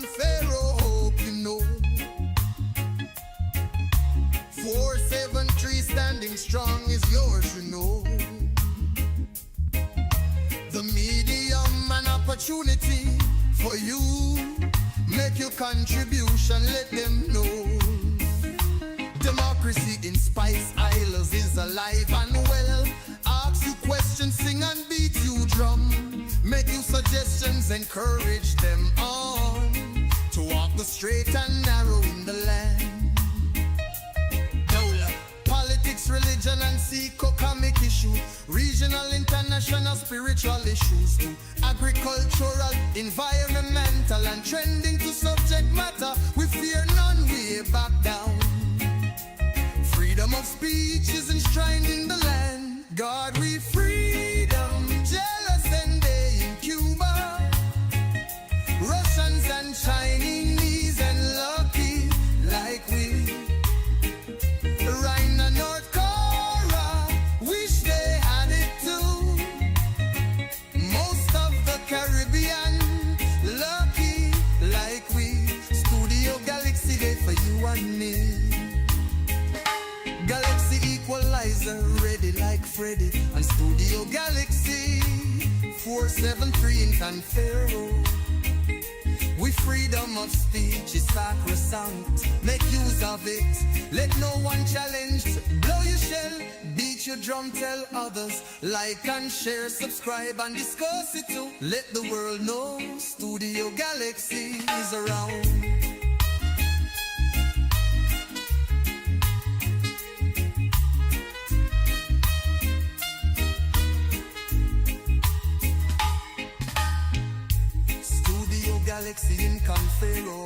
and Pharaoh hope, you know. 473 standing strong is yours, you know. The medium and opportunity for you. Make your contribution, let them know. Democracy in Spice Isles is alive and well. Ask you questions, sing and beat you drum. Make you suggestions, encourage them on to walk the straight and narrow in the land. Politics, religion and economic issue, regional, international, spiritual issues too. Agricultural, environmental and trending to subject matter. We fear none, we back down. Freedom of speech is enshrined in the land. God, we freedom, jealous and they in Cuba, Russians and Chinese and lucky like we. Rhine and North Korea, wish they had it too. Most of the Caribbean, lucky like we. Studio Galaxy Day for you and me. Galaxy Equalizer, ready like Freddy. And Studio Galaxy 473 in Confero. We freedom of speech is sacrosanct. Make use of it. Let no one challenge. Blow your shell, beat your drum, tell others. Like and share, subscribe and discuss it too. Let the world know Studio Galaxy is around.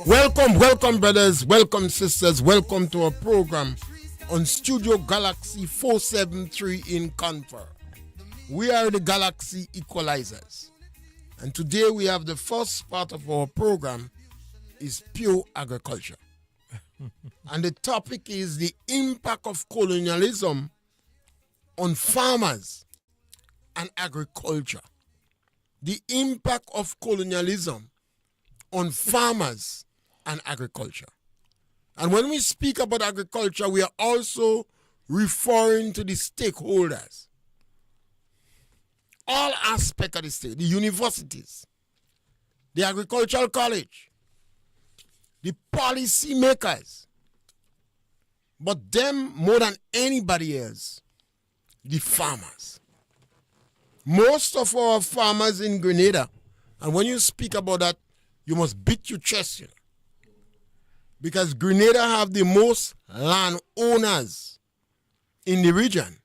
Welcome, brothers. Welcome, sisters. Welcome to our program on Studio Galaxy 473 in Confer. We are the Galaxy Equalizers. And today we have the first part of our program is pure agriculture. And the topic is the impact of colonialism on farmers and agriculture. The impact of colonialism on farmers and agriculture. And when we speak about agriculture, we are also referring to the stakeholders. All aspects of the state, the universities, the agricultural college, the policy makers, but them more than anybody else, the farmers. Most of our farmers in Grenada, and when you speak about that, you must beat your chest, you know, because Grenada have the most landowners in the region,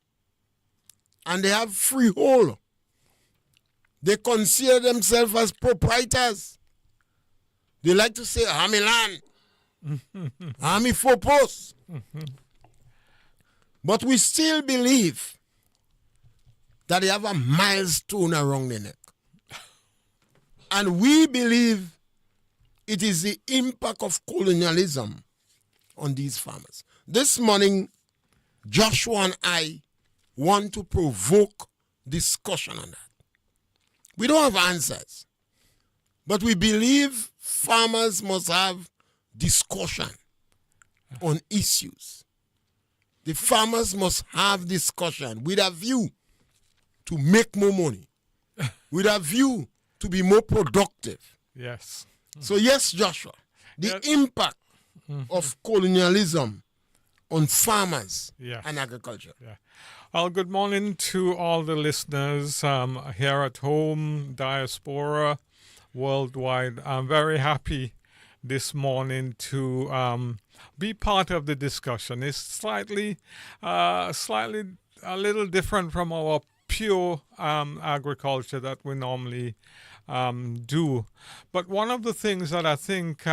and they have freehold. They consider themselves as proprietors. They like to say, "Army land, Army for post." But we still believe that they have a milestone around their neck, and we believe it is the impact of colonialism on these farmers. This morning, Joshua and I want to provoke discussion on that. We don't have answers, but we believe farmers must have discussion on issues. The farmers must have discussion with a view to make more money, with a view to be more productive. Yes. So yes, Joshua, the impact of colonialism on farmers and agriculture. Yeah. Well, good morning to all the listeners here at home, diaspora, worldwide. I'm very happy this morning to be part of the discussion. It's slightly a little different from our pure agriculture that we normally do. But one of the things that I think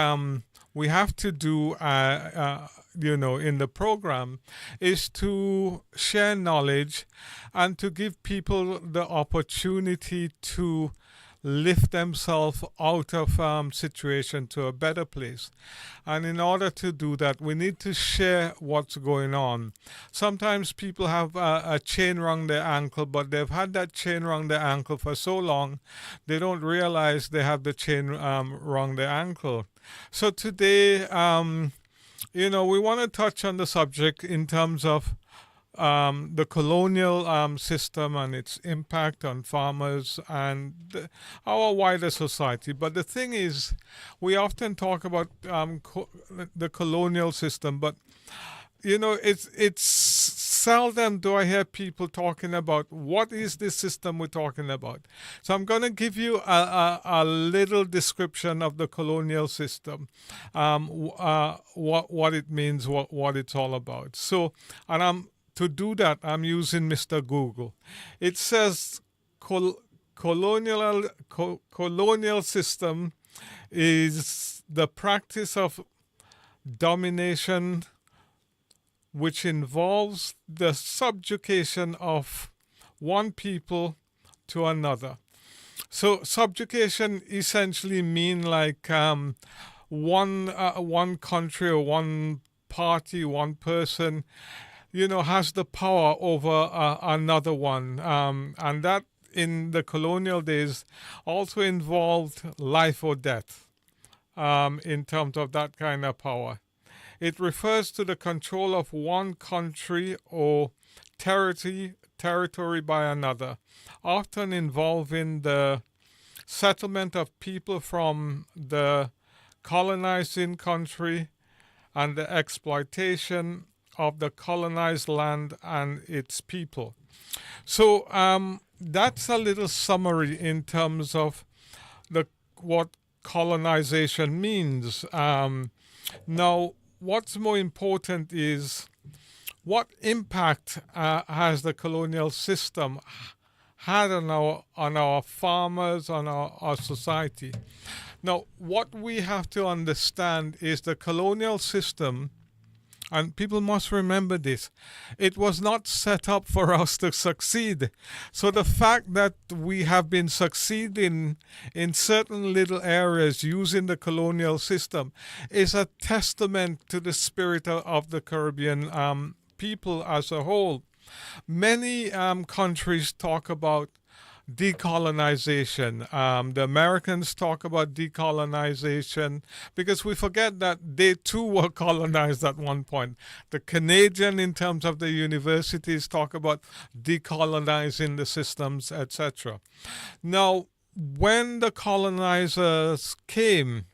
we have to do, in the program is to share knowledge and to give people the opportunity to lift themselves out of situation to a better place. And in order to do that, we need to share what's going on. Sometimes people have a chain around their ankle, but they've had that chain around their ankle for so long, they don't realize they have the chain around their ankle. So today, we want to touch on the subject in terms of the colonial system and its impact on farmers and our wider society. But the thing is, we often talk about the colonial system, but it's seldom do I hear people talking about what is this system we're talking about. So I'm going to give you a little description of the colonial system, what it means, what it's all about. So, to do that, I'm using Mr. Google. It says colonial system is the practice of domination which involves the subjugation of one people to another. So subjugation essentially mean like one country or one party, one person, has the power over another one. And that in the colonial days also involved life or death in terms of that kind of power. It refers to the control of one country or territory by another, often involving the settlement of people from the colonizing country and the exploitation of the colonized land and its people. So that's a little summary in terms of what colonization means. Now, what's more important is what impact has the colonial system had on our farmers, on our society. Now, what we have to understand is the colonial system, and people must remember this, it was not set up for us to succeed. So the fact that we have been succeeding in certain little areas using the colonial system is a testament to the spirit of the Caribbean people as a whole. Many countries talk about decolonization. The Americans talk about decolonization because we forget that they too were colonized at one point. The Canadian, in terms of the universities, talk about decolonizing the systems, etc. Now, when the colonizers came,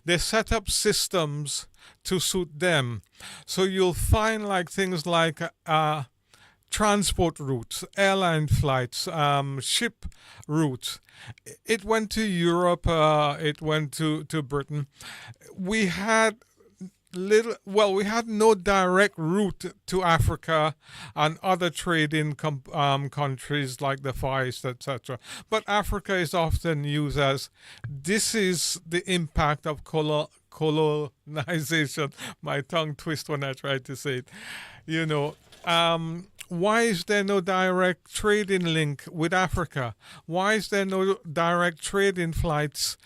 they set up systems to suit them. So you'll find like things like transport routes, airline flights, ship routes. It went to Europe, it went to Britain. We had no direct route to Africa and other trading countries like the Far East, etc. But Africa is often used as this is the impact of colonization. My tongue twists when I try to say it. Why is there no direct trading link with Africa? Why is there no direct trading flights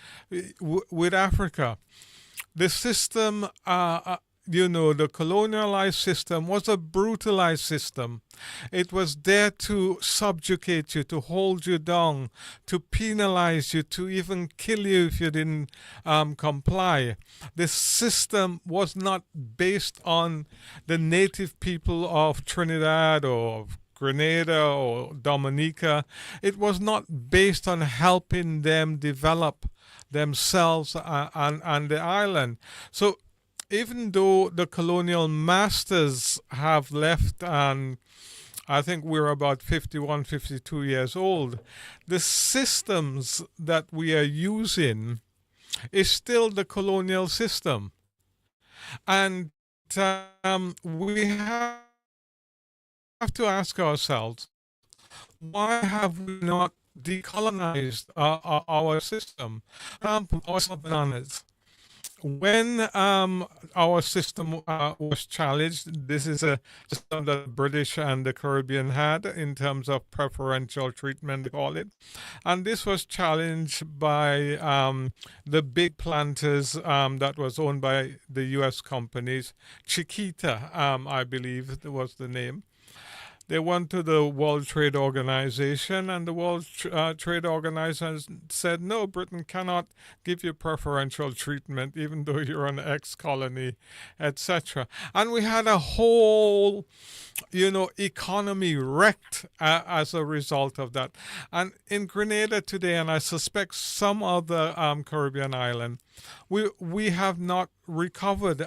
with Africa? The system, the colonialized system was a brutalized system. It was there to subjugate you, to hold you down, to penalize you, to even kill you if you didn't comply. The system was not based on the native people of Trinidad or Grenada or Dominica. It was not based on helping them develop themselves and the island. So even though the colonial masters have left, and I think we're about 51, 52 years old, the systems that we are using is still the colonial system. And we have to ask ourselves, why have we not decolonized our system? Our bananas. When our system was challenged, this is a system that the British and the Caribbean had in terms of preferential treatment, they call it. And this was challenged by the big planters that was owned by the U.S. companies. Chiquita, I believe was the name. They went to the World Trade Organization, and the World Trade Organization said, no, Britain cannot give you preferential treatment, even though you're an ex-colony, etc. And we had a whole, economy wrecked as a result of that. And in Grenada today, and I suspect some other Caribbean island, we have not recovered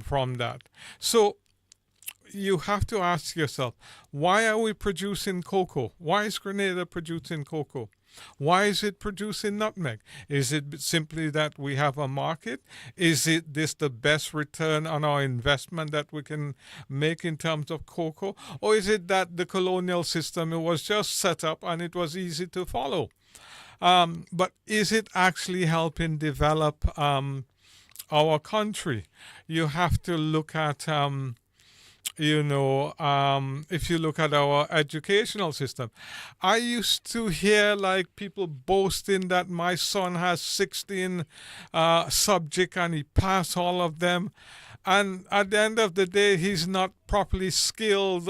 from that. So you have to ask yourself, why are we producing cocoa? Why is Grenada producing cocoa? Why is it producing nutmeg? Is it simply that we have a market? Is it this the best return on our investment that we can make in terms of cocoa? Or is it that the colonial system, it was just set up and it was easy to follow? But is it actually helping develop our country? You have to look at if you look at our educational system. I used to hear like people boasting that my son has 16 subjects and he passed all of them. And at the end of the day, he's not properly skilled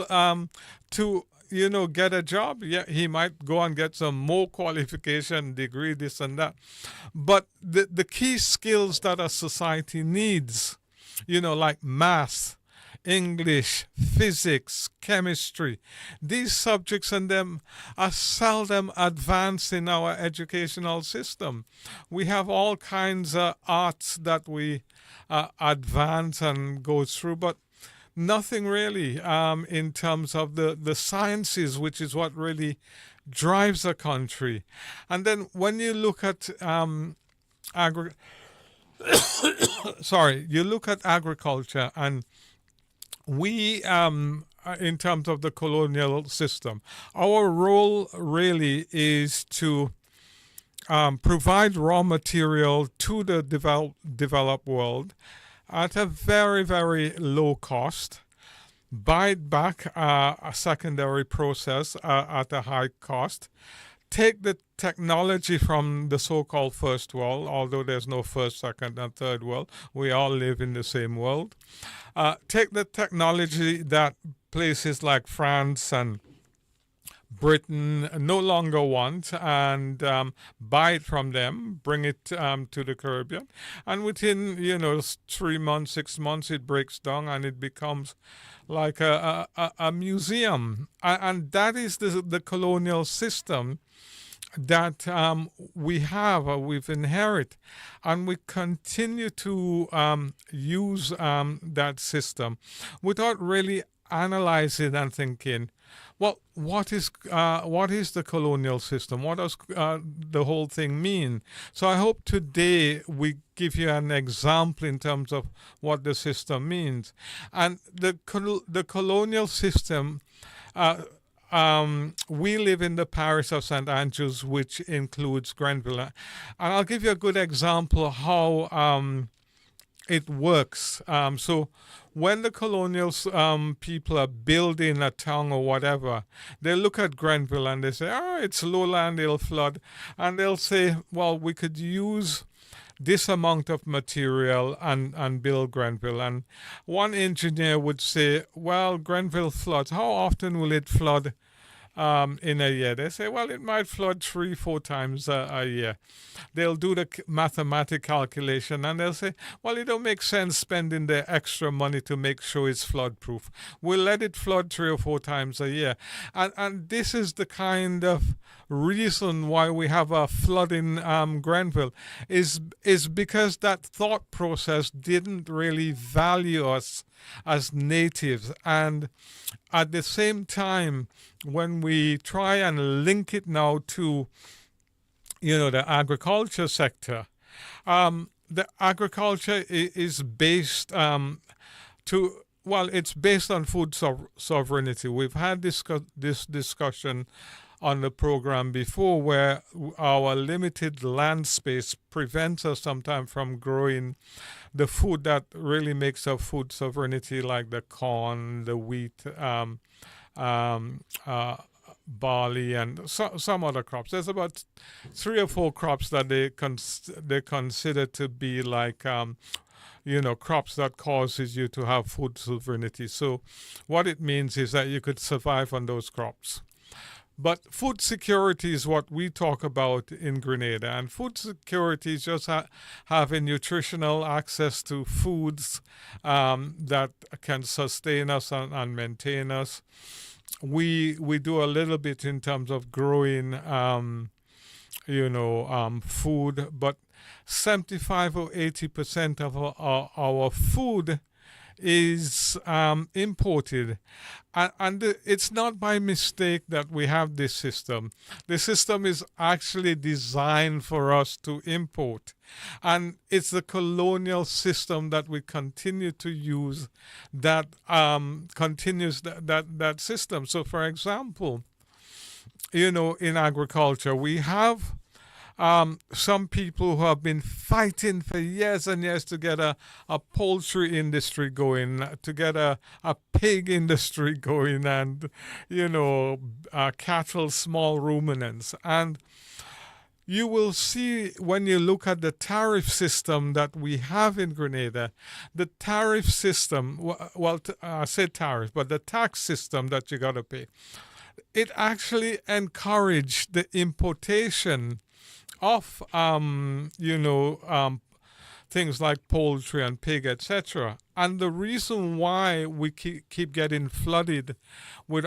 to get a job. Yeah, he might go and get some more qualification, degree, this and that. But the key skills that a society needs, like math, English, physics, chemistry, these subjects and them are seldom advanced in our educational system. We have all kinds of arts that we advance and go through, but nothing really in terms of the sciences, which is what really drives a country. And then when you look at you look at agriculture, and we, in terms of the colonial system, our role really is to provide raw material to the developed world at a very, very low cost, buy it back a secondary process at a high cost, take the technology from the so-called first world, although there's no first, second, and third world. We all live in the same world. Take the technology that places like France and Britain no longer want and buy it from them, bring it to the Caribbean. And within, 3 months, 6 months, it breaks down and it becomes like a museum. And that is the colonial system that we've inherited, and we continue to use that system without really analyzing and thinking, well, what is the colonial system? What does the whole thing mean? So I hope today we give you an example in terms of what the system means. And the colonial system, we live in the parish of St. Andrews, which includes Grenville. And I'll give you a good example of how it works. So when the colonial people are building a town or whatever, they look at Grenville and they say, it's lowland, it'll flood. And they'll say, well, we could use this amount of material and build Grenville. And one engineer would say, well, Grenville floods. How often will it flood in a year? They say, well, it might flood 3-4 times a year. They'll do the mathematical calculation and they'll say, well, it don't make sense spending the extra money to make sure it's flood proof. We'll let it flood 3 or 4 times a year. And this is the kind of reason why we have a flood in Grenville is because that thought process didn't really value us as natives. And at the same time, when we try and link it now to the agriculture sector, the agriculture is based it's based on food sovereignty. We've had this discussion on the program before, where our limited land space prevents us sometimes from growing the food that really makes our food sovereignty, like the corn, the wheat, barley, and some other crops. There's about 3 or 4 crops that they consider to be like crops that causes you to have food sovereignty. So what it means is that you could survive on those crops. But food security is what we talk about in Grenada. And food security is just having nutritional access to foods that can sustain us and maintain us. We do a little bit in terms of growing, food, but 75 or 80% of our food is imported, and it's not by mistake that we have this system. The system is actually designed for us to import, and it's the colonial system that we continue to use that continues that system. So, for example, in agriculture, we have some people who have been fighting for years and years to get a poultry industry going, to get a pig industry going, and, cattle, small ruminants. And you will see when you look at the tariff system that we have in Grenada, the tariff system, I say tariff, but the tax system that you got to pay, it actually encouraged the importation of things like poultry and pig, etc. And the reason why we keep getting flooded with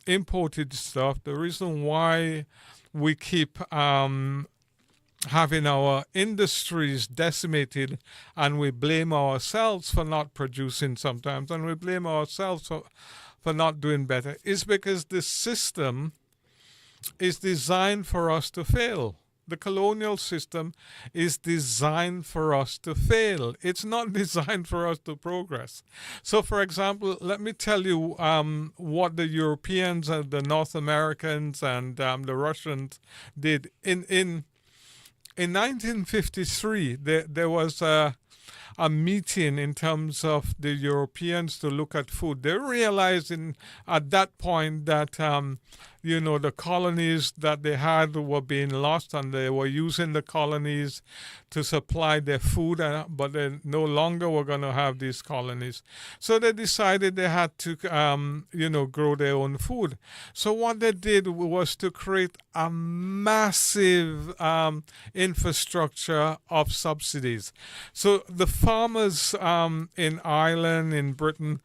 imported stuff, the reason why we keep having our industries decimated, and we blame ourselves for not producing sometimes, and we blame ourselves for not doing better, is because the system is designed for us to fail. The colonial system is designed for us to fail. It's not designed for us to progress. So, for example, let me tell you what the Europeans and the North Americans and the Russians did. In 1953, there was a meeting in terms of the Europeans to look at food. They realized at that point that the colonies that they had were being lost, and they were using the colonies to supply their food, but they no longer were going to have these colonies. So they decided they had to, grow their own food. So what they did was to create a massive infrastructure of subsidies. So the farmers in Ireland, in Britain,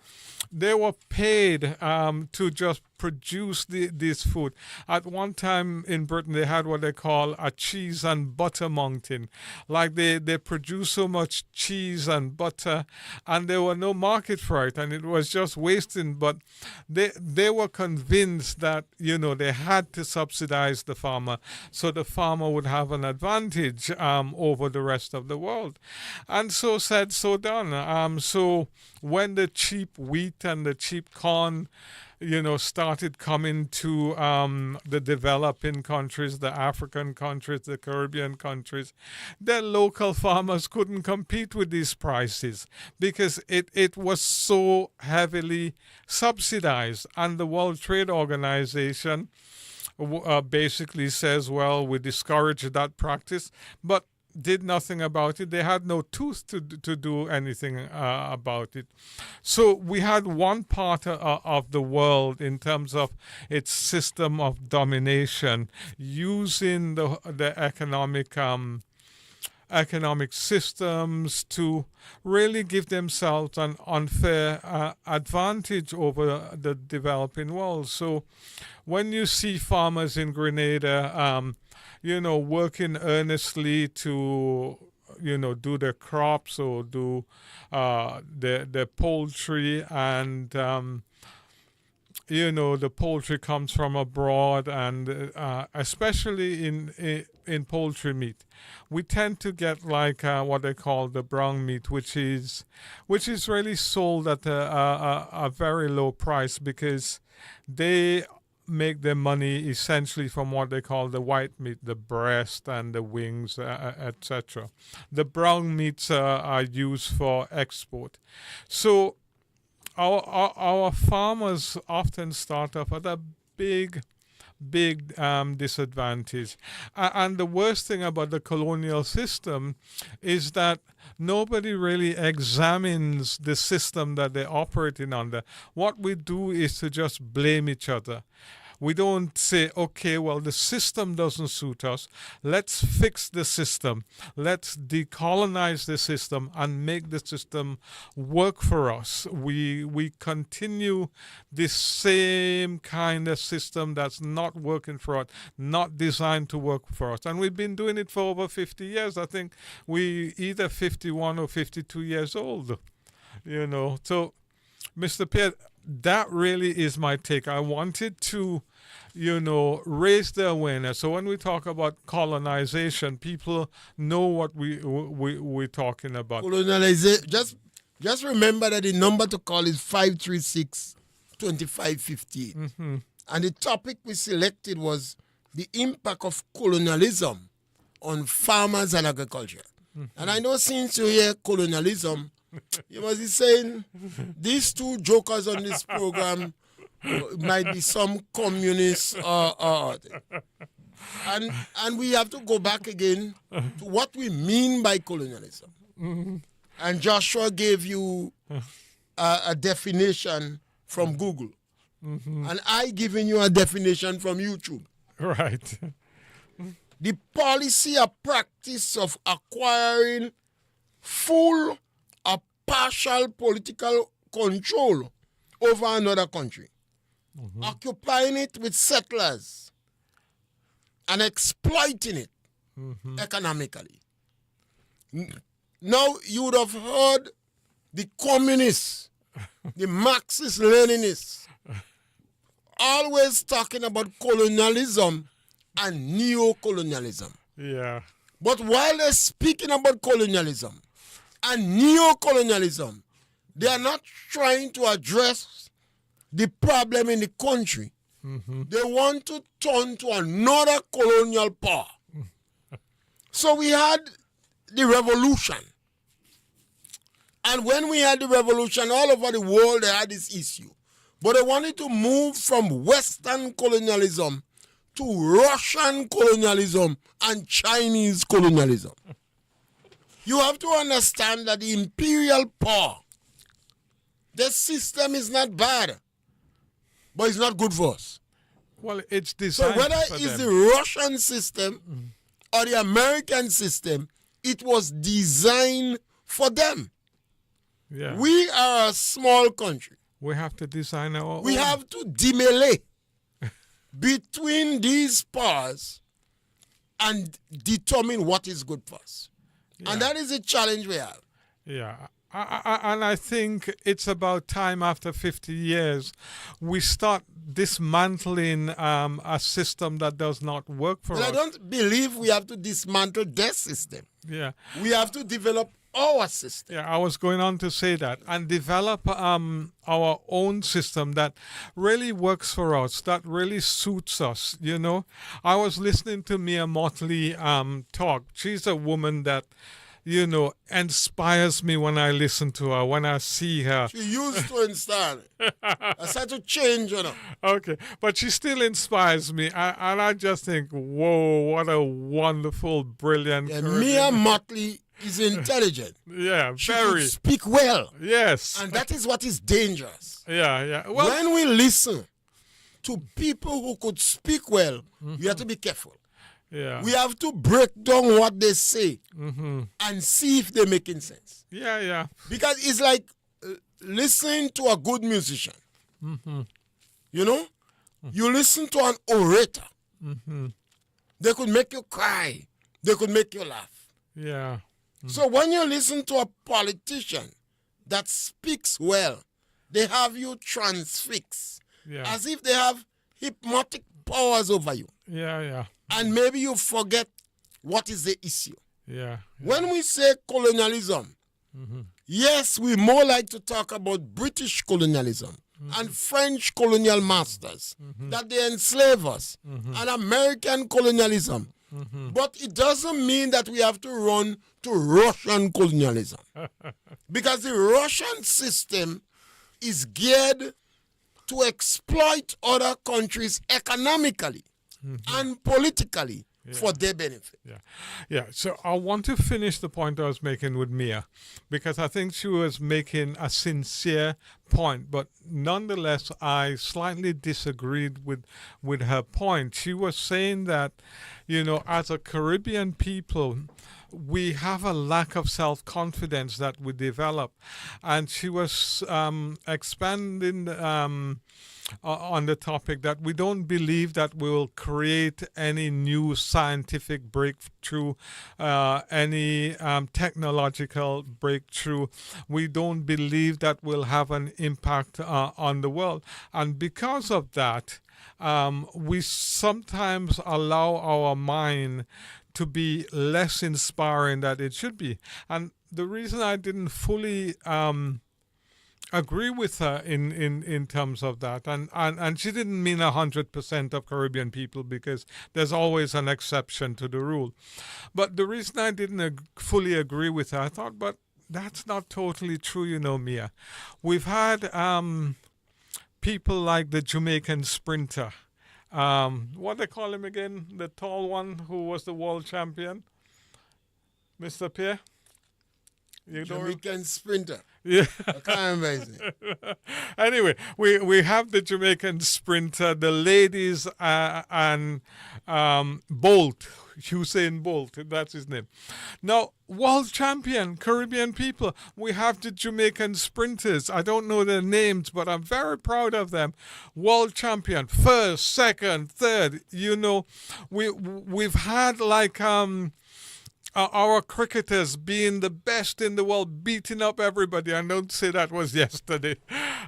they were paid to just produce this food. At one time in Britain, they had what they call a cheese and butter mountain. Like they produced so much cheese and butter, and there were no market for it, and it was just wasting. But they were convinced that they had to subsidize the farmer, so the farmer would have an advantage over the rest of the world. And so said, so done. So when the cheap wheat and the cheap corn started coming to the developing countries, the African countries, the Caribbean countries, the local farmers couldn't compete with these prices because it was so heavily subsidized. And the World Trade Organization basically says, well, we discourage that practice, but did nothing about it. They had no tooth to do anything about it. So we had one part of the world in terms of its system of domination using the economic systems to really give themselves an unfair advantage over the developing world. So when you see farmers in Grenada working earnestly to do their crops or do their poultry, and the poultry comes from abroad, and especially in poultry meat, we tend to get like what they call the brown meat, which is really sold at a very low price, because they make their money essentially from what they call the white meat, the breast and the wings, etc. The brown meats are used for export. So our farmers often start off at a big big disadvantage. And the worst thing about the colonial system is that nobody really examines the system that they're operating under. What we do is to just blame each other. We don't say, okay, well, the system doesn't suit us. Let's fix the system. Let's decolonize the system and make the system work for us. We continue this same kind of system that's not working for us, not designed to work for us. And we've been doing it for over 50 years. I think we either 51 or 52 years old, you know. So, Mr. Pierre, that really is my take. I wanted to, you know, raise the awareness. So when we talk about colonization, people know what we're talking about. Colonialization. Just remember that the number to call is 536-2558. And the topic we selected was the impact of colonialism on farmers and agriculture. And I know since you hear colonialism, you must be saying these two jokers on this program might be some communists and we have to go back again to what we mean by colonialism. And Joshua gave you a definition from Google. And I given you a definition from YouTube. Right. The policy or practice of acquiring full or partial political control over another country, occupying it with settlers and exploiting it economically. Now, you would have heard the communists, the Marxist-Leninists, always talking about colonialism and neo-colonialism. Yeah. But while they're speaking about colonialism and neo-colonialism, they are not trying to address the problem in the country. They want to turn to another colonial power. So we had the revolution. And when we had the revolution, all over the world, they had this issue. But they wanted to move from Western colonialism to Russian colonialism and Chinese colonialism. You have to understand that the imperial power, the system is not bad, but it's not good for us. Well, it's designed So whether for it's them. the Russian system or the American system, it was designed for them. Yeah. We are a small country. We have to design our We own. have to demele between these powers and determine what is good for us. Yeah. And that is a challenge we have. Yeah. And I think it's about time after 50 years we start dismantling a system that does not work for But us. I don't believe we have to dismantle their system. Yeah. We have to develop our system. Yeah, I was going on to say that, and develop our own system that really works for us, that really suits us, you know. I was listening to Mia Motley talk. She's a woman that, you know, inspires me when I listen to her, when I see her. She used to inspire me. I started to change, you know. Okay, but she still inspires me, and I just think, whoa, what a wonderful, brilliant Yeah, Caribbean- Mia Motley is intelligent. Yeah, She very. could speak well. Yes. And that is what is dangerous. Yeah, yeah. Well, When we listen to people who could speak well, we have to be careful. yeah. We have to break down what they say and see if they're making sense. Yeah, yeah. Because it's like listening to a good musician. You know? You listen to an orator. They could make you cry. They could make you laugh. Yeah. So when you listen to a politician that speaks well, they have you transfixed Yeah. as if they have hypnotic powers over you. Yeah, yeah. And maybe you forget what is the issue. Yeah. When we say colonialism, yes, we more like to talk about British colonialism and French colonial masters, that they enslave us, and American colonialism. But it doesn't mean that we have to run to Russian colonialism. Because the Russian system is geared to exploit other countries economically. and politically for their benefit. Yeah. So I want to finish the point I was making with Mia, because I think she was making a sincere point, but nonetheless, I slightly disagreed with her point. She was saying that, as a Caribbean people, we have a lack of self-confidence that we develop, and she was expanding on the topic that we don't believe that we will create any new scientific breakthrough, any technological breakthrough. We don't believe that will have an impact on the world. And because of that, we sometimes allow our mind to be less inspiring than it should be. And the reason I didn't fully agree with her in terms of that, and she didn't mean 100% of Caribbean people, because there's always an exception to the rule. But the reason I didn't fully agree with her, I thought, but that's not totally true, Mia. We've had people like the Jamaican sprinter. What they call him again? The tall one who was the world champion? Mr. Pierre? Jamaican sprinter. Yeah. I can't remember his name. Anyway, we have the Jamaican sprinter, the ladies, and Bolt, Usain Bolt, that's his name. Now, world champion, Caribbean people, we have the Jamaican sprinters. I don't know their names, but I'm very proud of them. World champion, first, second, third. We've had like our cricketers being the best in the world, beating up everybody. I don't say that was yesterday.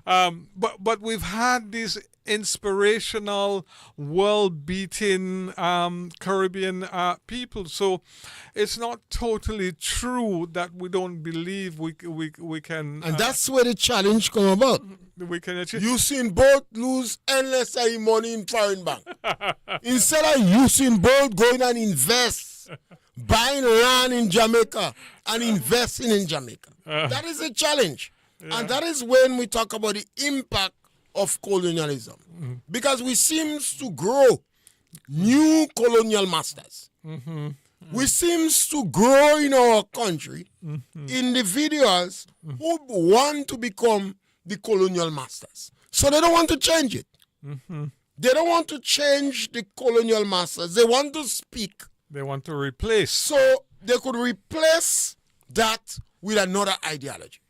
But we've had these inspirational, world-beating Caribbean people. So it's not totally true that we don't believe we can. And that's where the challenge come about. We can achieve. Usain Bolt lose endless money in foreign bank. Instead of Usain Bolt going and invest, buying land in Jamaica and investing in Jamaica. That is a challenge. Yeah. And that is when we talk about the impact of colonialism. Mm-hmm. Because we seem to grow new colonial masters. Mm-hmm. We seem to grow in our country individuals who want to become the colonial masters. So they don't want to change it. Mm-hmm. They don't want to change the colonial masters. They want to speak. They want to replace. So they could replace that with another ideology.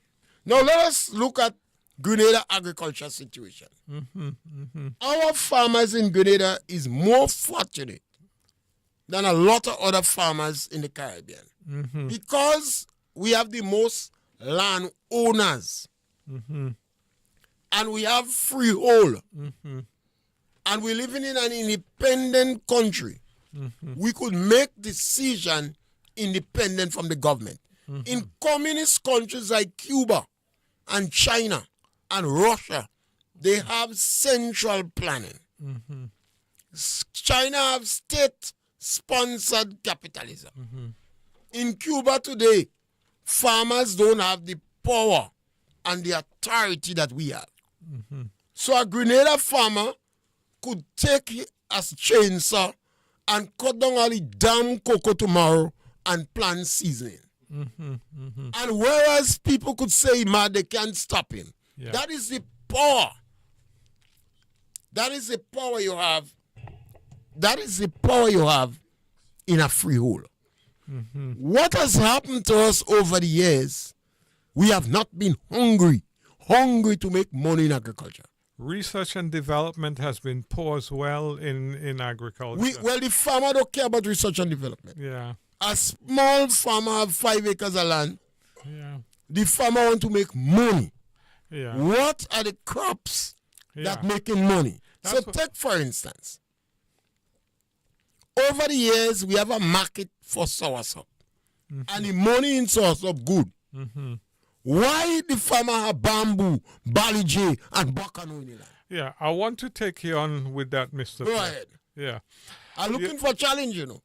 Now let us look at Grenada agriculture situation. Mm-hmm, mm-hmm. Our farmers in Grenada is more fortunate than a lot of other farmers in the Caribbean because we have the most land owners and we have freehold and we're living in an independent country. We could make decisions independent from the government. In communist countries like Cuba and China and Russia, they have central planning. China have state-sponsored capitalism. In Cuba today, farmers don't have the power and the authority that we have. So a Grenada farmer could take a chainsaw and cut down all the damn cocoa tomorrow and plant seasoning. And whereas people could say, man, they can't stop him. Yeah. That is the power. That is the power you have. That is the power you have in a freehold. What has happened to us over the years, we have not been hungry to make money in agriculture. Research and development has been poor as well in agriculture. Well, the farmer don't care about research and development. Yeah. A small farmer have 5 acres of land. Yeah. The farmer want to make money. Yeah. What are the crops that making money? Take for instance, over the years we have a market for soursop, and the money in soursop good. Why the farmer have bamboo, balijay, and bacano in the land? Yeah, I want to take you on with that, Mr. Go ahead. Yeah. I'm looking for a challenge, you know.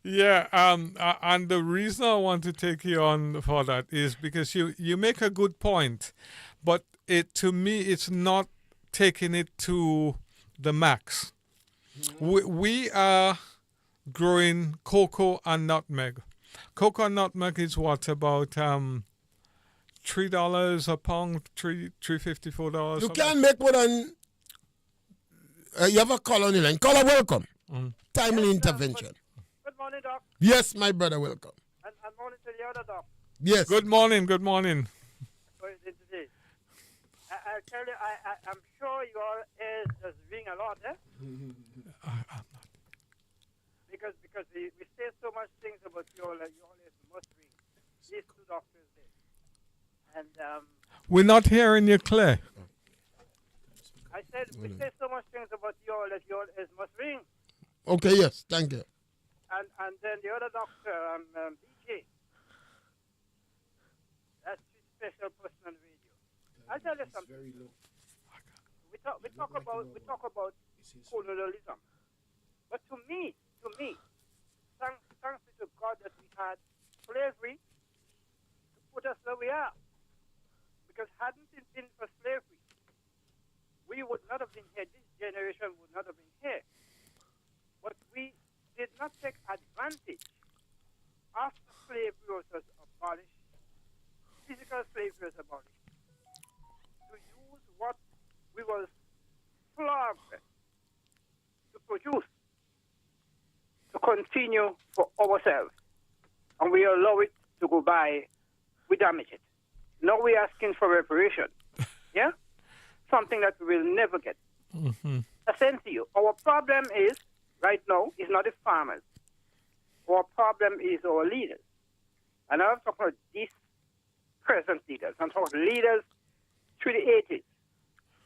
Yeah, and the reason I want to take you on for that is because you make a good point, but to me it's not taking it to the max. We are growing cocoa and nutmeg. Cocoa and nutmeg is what, about $3 a pound, $3.50, $4. You can't make more than you have a colonial and caller welcome. Timely intervention. Good morning, Doc. Yes, my brother, welcome. And morning to the other Doc. Yes. Good morning, good morning. How is it today? I'll tell you, I'm sure your ears just ring a lot, eh? I'm not. Because we say so much things about you all, you always must ring. These two doctors there. And We're not hearing you clear. I said we say so much things about you all that you always must ring. Okay, yes, thank you. And then the other doctor, BJ. That's his special person on radio. I'll tell you something. Very low. We talk about colonialism. But to me, thanks be to God that we had slavery to put us where we are. Because hadn't it been for slavery, we would not have been here. This generation would not have been here. But we did not take advantage after slavery was abolished, physical slavery was abolished, to use what we was flogged to produce, to continue for ourselves. And we allow it to go by, we damage it. Now we're asking for reparation. Yeah? Something that we will never get. I send to you. Our problem is, right now, is not the farmers. Our problem is our leaders. And I'm talking about these present leaders. I'm talking about leaders through the 80s.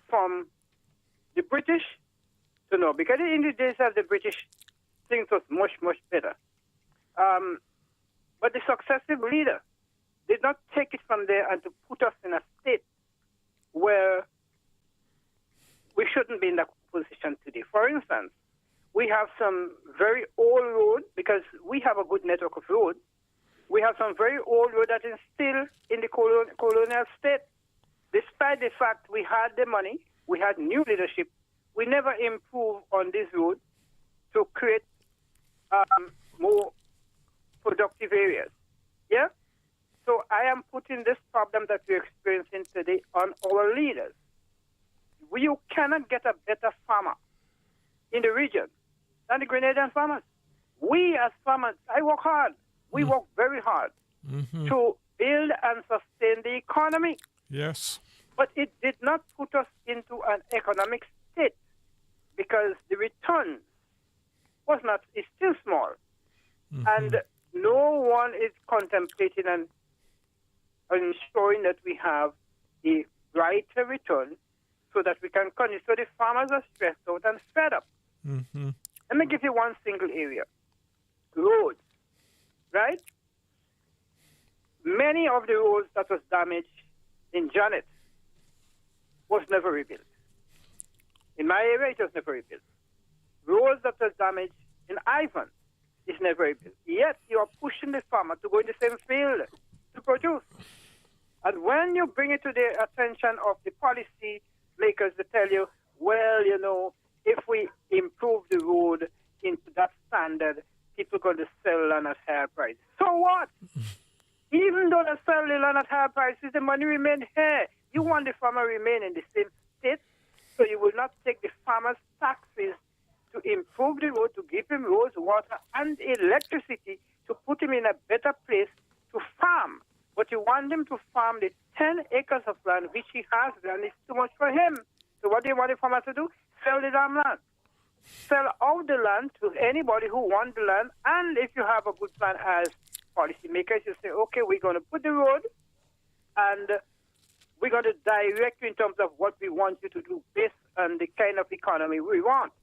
From the British to now. Because in the days of the British, things was much, much better. But the successive leader did not take it from there and to put us in a state where we shouldn't be in that position today. For instance, we have some very old road, because we have a good network of roads. We have some very old road that is still in the colonial state. Despite the fact we had the money, we had new leadership, we never improved on this road to create more productive areas. Yeah? So I am putting this problem that we're experiencing today on our leaders. You cannot get a better farmer in the region than the Grenadian farmers. We as farmers, I work hard. We work very hard to build and sustain the economy. Yes. But it did not put us into an economic state because the return is still small. And no one is contemplating and ensuring that we have a brighter return so that we can continue. So the farmers are stressed out and fed up. Let me give you one single area. Roads, right? Many of the roads that was damaged in Janet was never rebuilt. In my area, it was never rebuilt. Roads that was damaged in Ivan is never rebuilt. Yet you are pushing the farmer to go in the same field to produce. And when you bring it to the attention of the policy makers, they tell you, well, you know, if we improve the road into that standard, people are going to sell land at higher prices. So what? Even though they sell the land at higher prices, the money remains here. You want the farmer to remain in the same state, so you will not take the farmer's taxes to improve the road, to give him roads, water, and electricity, to put him in a better place to farm. But you want him to farm the 10 acres of land which he has, and it's too much for him. So what do you want the farmer to do? Sell the damn land. Sell out the land to anybody who wants the land. And if you have a good plan as policymakers, you say, okay, we're going to put the road and we're going to direct you in terms of what we want you to do based on the kind of economy we want.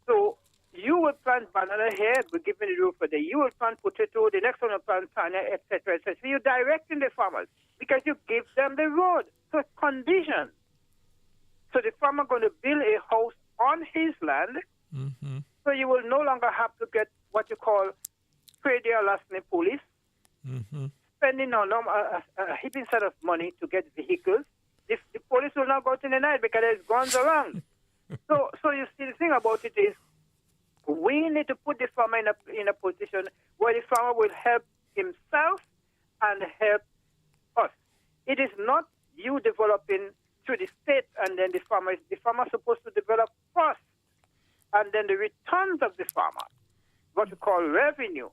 So you will plant banana here, we're giving the roof for the. You will plant potato, the next one will plant tanya, etc., etc. So you're directing the farmers because you give them the road. So it's conditions. So the farmer going to build a house on his land. So you will no longer have to get what you call predial last name police, spending a heaping set of money to get vehicles. The police will not go out in the night because there's guns around. So you see, the thing about it is, we need to put the farmer in a position where the farmer will help himself and help us. It is not you developing through the state and then the farmer is supposed to develop first. And then the returns of the farmer, what we call revenue,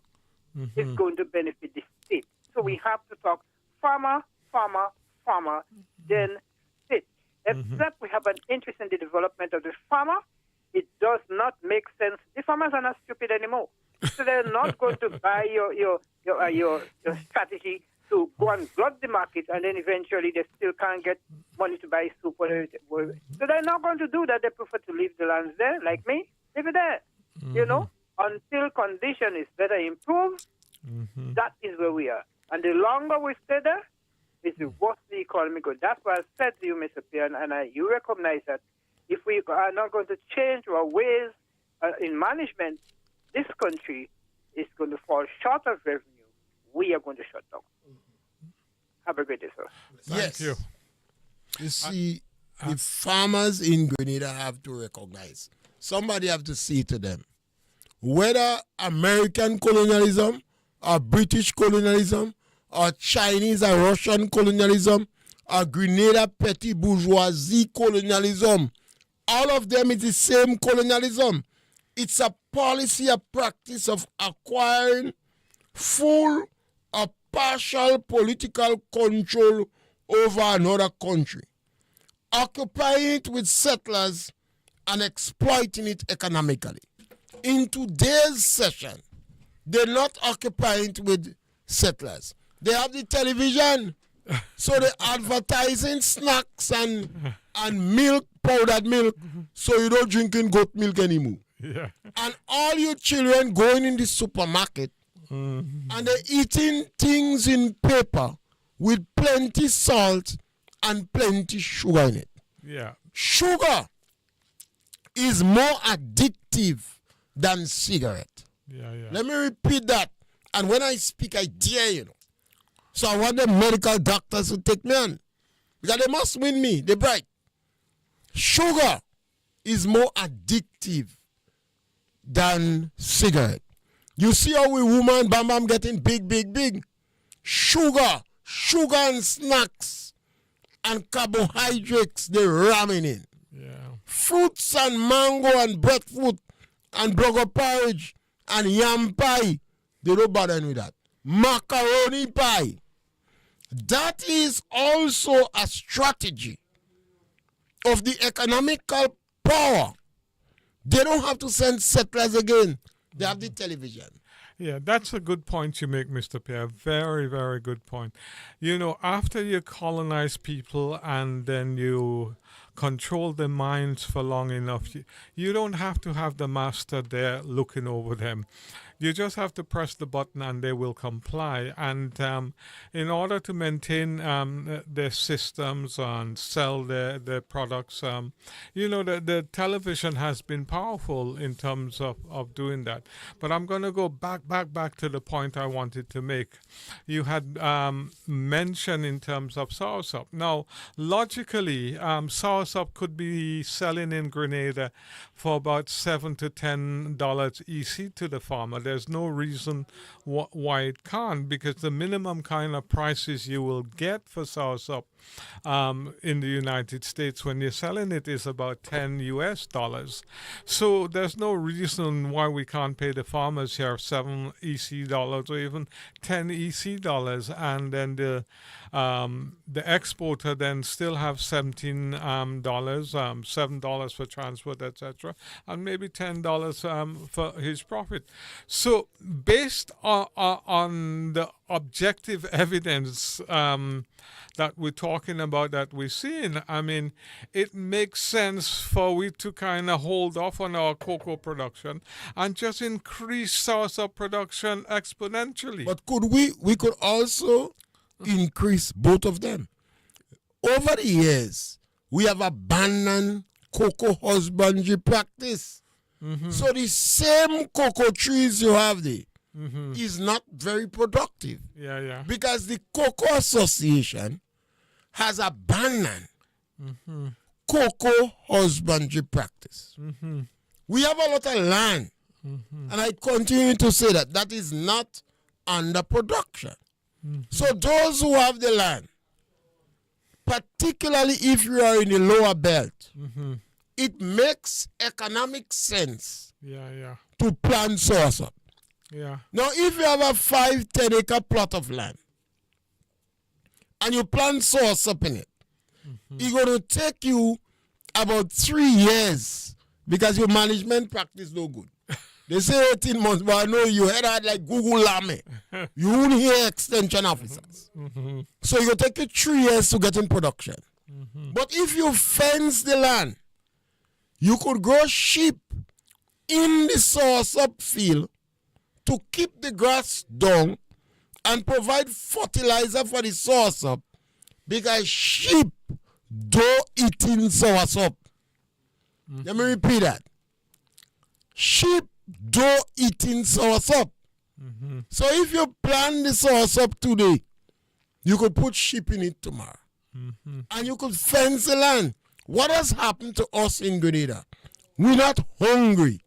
is going to benefit the state. So we have to talk farmer, then state. Except we have an interest in the development of the farmer, it does not make sense. The farmers are not stupid anymore. So they're not going to buy your strategy to go and flood the market, and then eventually they still can't get money to buy soup. So they're not going to do that. They prefer to leave the lands there, like me, leave it there. You know, until condition is better improved, that is where we are. And the longer we stay there, is the worse the economy goes. That's why I said to you, Mr. Pierre, and you recognize that if we are not going to change our ways in management, this country is going to fall short of revenue. We are going to shut down. Have a great day, sir. Thank you. You see, the farmers in Grenada have to recognize. Somebody have to say to them, whether American colonialism or British colonialism or Chinese or Russian colonialism or Grenada petty bourgeoisie colonialism, all of them is the same colonialism. It's a policy, a practice of acquiring full or partial political control over another country, occupying it with settlers and exploiting it economically. In today's session, they're not occupying it with settlers. They have the television, so they're advertising snacks and milk, powdered milk, so you don't drinking goat milk anymore. Yeah. And all your children going in the supermarket and they're eating things in paper with plenty salt and plenty sugar in it. Yeah. Sugar is more addictive than cigarette. Yeah. Let me repeat that. And when I speak, I dare you. So I want the medical doctors to take me on. Because they must win me. They're bright. Sugar is more addictive than cigarette. You see how we women, bam, getting big. Sugar and snacks and carbohydrates, they ramming in. Yeah. Fruits and mango and breadfruit and burger porridge and yam pie, they don't bother with that. Macaroni pie. That is also a strategy of the economical power. They don't have to send settlers again. They have the television. Yeah, that's a good point you make, Mr. Pierre. Very, very good point. You know, after you colonize people and then you control their minds for long enough, you don't have to have the master there looking over them. You just have to press the button and they will comply. And in order to maintain their systems and sell their products, you know, the television has been powerful in terms of doing that. But I'm going to go back to the point I wanted to make. You had mentioned in terms of soursop. Now, logically, soursop could be selling in Grenada for about $7 to $10 EC to the farmer. There's no reason why it can't, because the minimum kind of prices you will get for soursop in the United States when you're selling it is about $10 US. So there's no reason why we can't pay the farmers here $7 EC or even $10 EC, and then the exporter then still have $17, $7 for transport, etc., and maybe $10 for his profit. So based on the objective evidence that we're talking about, that we're seeing, I mean, it makes sense for we to kind of hold off on our cocoa production and just increase soursop production exponentially. But could we could also increase both of them. Over the years, we have abandoned cocoa husbandry practice. So the same cocoa trees you have there is not very productive. Yeah. Because the Cocoa Association has abandoned cocoa husbandry practice. We have a lot of land, and I continue to say that is not under production. So those who have the land, particularly if you are in the lower belt, it makes economic sense to plant sauersup. Now, if you have a 5-10 acre plot of land and you plant sauersup in it, it's going to take you about 3 years because your management practice no good. They say 18 months, but I know you head out like Google Lame. You won't hear extension officers. So it will take you 3 years to get in production. But if you fence the land, you could grow sheep in the sauersup field to keep the grass down and provide fertilizer for the sauersup, because sheep don't eat in sauersup. Let me repeat that. Sheep don't eat in sauersup. So if you plant the sauersup today, you could put sheep in it tomorrow. And you could fence the land. What has happened to us in Grenada? We're not hungry